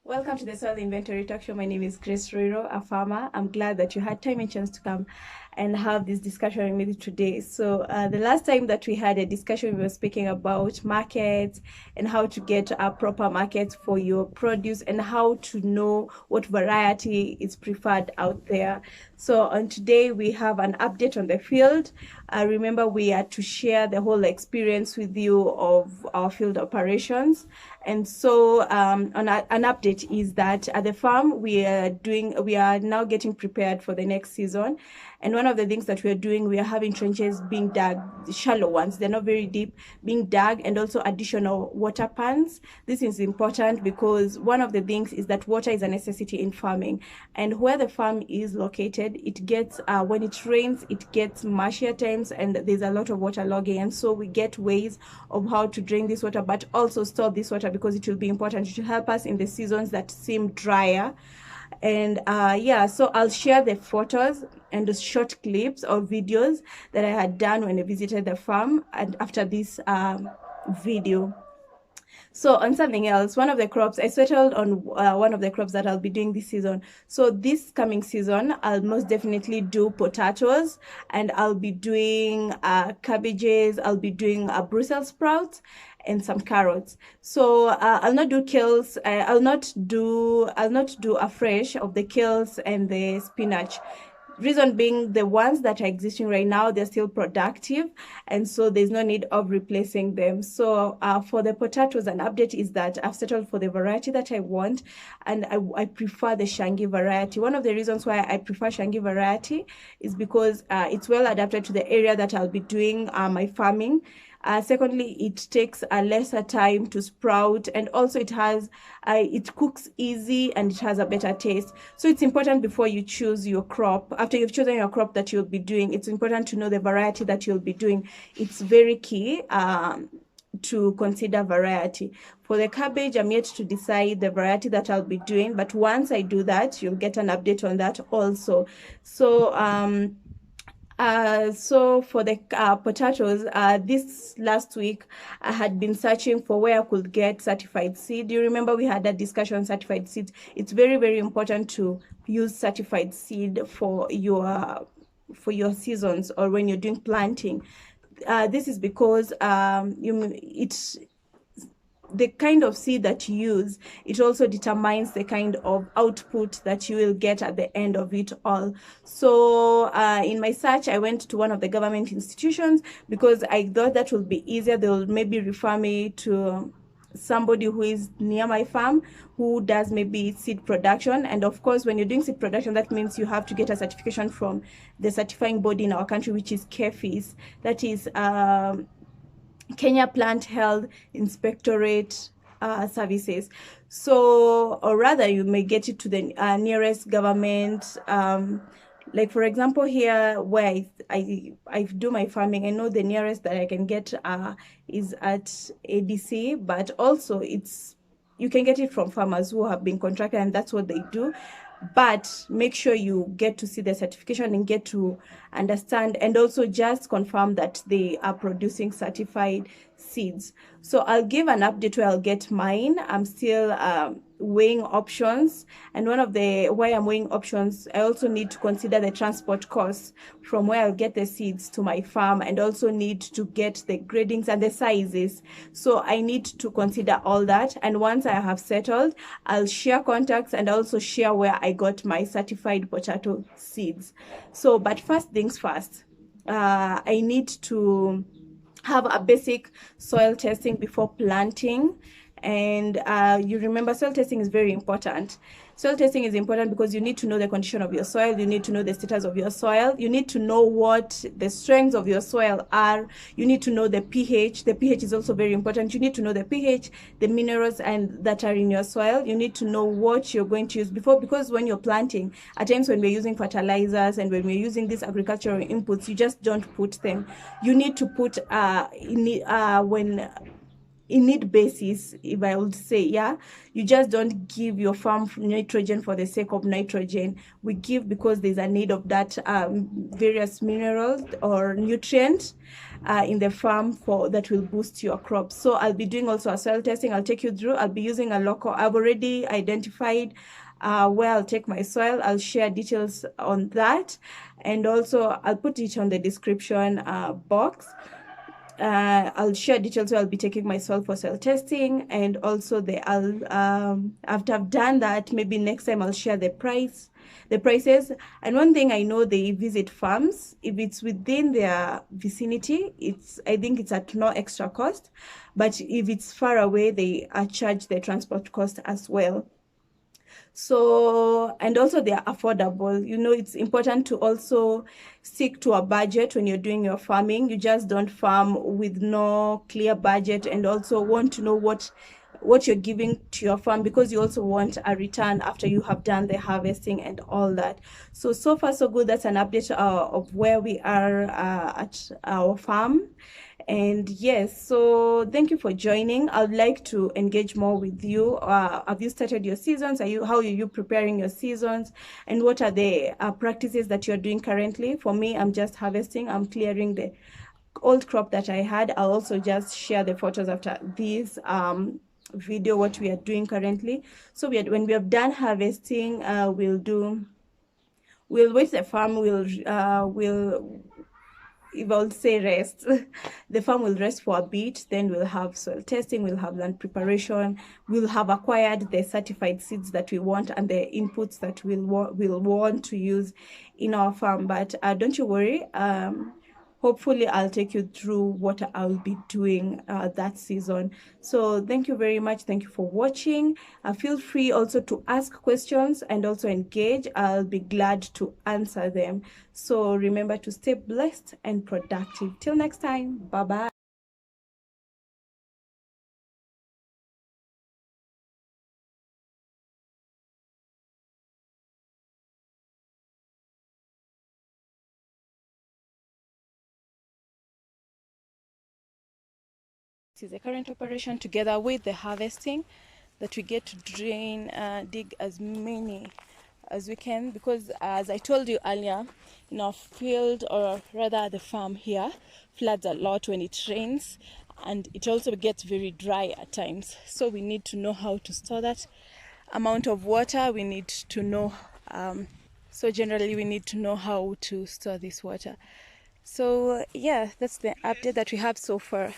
Welcome to the Soil Inventory Talk Show. My name is Grace Riro, a farmer. I'm glad that you had time and chance to come and have this discussion with me today. So the last time that we had a discussion, we were speaking about markets and how to get a proper market for your produce and how to know what variety is preferred out there. So on today, we have an update on the field. Remember, we are to share the whole experience with you of our field operations. And so an update is that at the farm, we are now getting prepared for the next season. And one of the things that we are doing, we are having trenches being dug, shallow ones, they're not very deep, being dug, and also additional water pans. This is important because one of the things is that water is a necessity in farming. And where the farm is located, it gets, when it rains, it gets marshy at times, and there's a lot of water logging. And so we get ways of how to drain this water, but also store this water because it will be important. It will help us in the seasons that seem drier. And so I'll share the photos and the short clips or videos that I had done when I visited the farm and after this video. So on something else, one of the crops, I settled on one of the crops that I'll be doing this season. So this coming season, I'll most definitely do potatoes, and I'll be doing cabbages, I'll be doing Brussels sprouts, and some carrots. So I'll not do kales. I'll not do a fresh of the kales and the spinach. Reason being, the ones that are existing right now, they're still productive, and so there's no need of replacing them. So for the potatoes, an update is that I've settled for the variety that I want, and I prefer the Shangi variety. One of the reasons why I prefer Shangi variety is because it's well adapted to the area that I'll be doing my farming. Secondly, it takes a lesser time to sprout, and also it cooks easy and it has a better taste. So it's important before you choose your crop, after you've chosen your crop that you'll be doing, it's important to know the variety that you'll be doing. It's very key to consider variety. For the cabbage, I'm yet to decide the variety that I'll be doing, but once I do that, you'll get an update on that also. So for the potatoes, this last week, I had been searching for where I could get certified seed. You remember we had a discussion on certified seeds. It's very, very important to use certified seed for your seasons or when you're doing planting. This is because the kind of seed that you use, it also determines the kind of output that you will get at the end of it all. So in my search, I went to one of the government institutions because I thought that will be easier. They'll maybe refer me to somebody who is near my farm who does maybe seed production. And of course, when you're doing seed production, that means you have to get a certification from the certifying body in our country, which is KEFIS. That is Kenya Plant Health Inspectorate Services. So, or rather, you may get it to the nearest government. Like for example, here where I do my farming, I know the nearest that I can get is at ADC, but also you can get it from farmers who have been contracted, and that's what they do. But make sure you get to see the certification and get to understand, and also just confirm that they are producing certified seeds. So I'll give an update where I'll get mine. I'm still weighing options, and why I'm weighing options, I also need to consider the transport costs from where I'll get the seeds to my farm, and also need to get the gradings and the sizes. So I need to consider all that, and once I have settled, I'll share contacts and also share where I got my certified potato seeds. So, but first things first, I need to have a basic soil testing before planting. And you remember, soil testing is very important. Soil testing is important because you need to know the condition of your soil. You need to know the status of your soil. You need to know what the strengths of your soil are. You need to know the pH. The pH is also very important. You need to know the pH, the minerals that are in your soil. You need to know what you're going to use because when you're planting, at times when we're using fertilizers and when we're using these agricultural inputs, you just don't put them. You need to put in need basis, if I would say. Yeah, you just don't give your farm nitrogen for the sake of nitrogen. We give because there's a need of that various minerals or nutrients in the farm for that will boost your crops. So I'll be doing also a soil testing. I'll take you through. I'll be using a local, I've already identified where I'll take my soil. I'll share details on that, and also I'll put it on the description box. I'll share details where I'll be taking my soil for soil testing, and also after I've done that, maybe next time I'll share the prices. And one thing I know, they visit farms. If it's within their vicinity, I think it's at no extra cost, but if it's far away, they charge the transport cost as well. So, and also they are affordable. It's important to also stick to a budget when you're doing your farming. You just don't farm with no clear budget, and also want to know what you're giving to your farm, because you also want a return after you have done the harvesting and all that. So far so good. That's an update of where we are at our farm. And yes, so thank you for joining. I'd like to engage more with you. Have you started your seasons? How are you preparing your seasons? And what are the practices that you're doing currently? For me, I'm just harvesting. I'm clearing the old crop that I had. I'll also just share the photos after this video, what we are doing currently. So when we have done harvesting, we'll wait the farm, we'll if I would say rest, the farm will rest for a bit. Then we'll have soil testing, we'll have land preparation, we'll have acquired the certified seeds that we want and the inputs that we'll want to use in our farm. But don't you worry. Hopefully I'll take you through what I'll be doing that season. So thank you very much. Thank you for watching. Feel free also to ask questions and also engage. I'll be glad to answer them. So remember to stay blessed and productive. Till next time. Bye-bye. This is the current operation together with the harvesting, that we get to dig as many as we can, because as I told you earlier, in our field, or rather the farm here, floods a lot when it rains, and it also gets very dry at times. So we need to know how to store that amount of water. We need to know, so generally we need to know how to store this water. So yeah, that's the update that we have so far.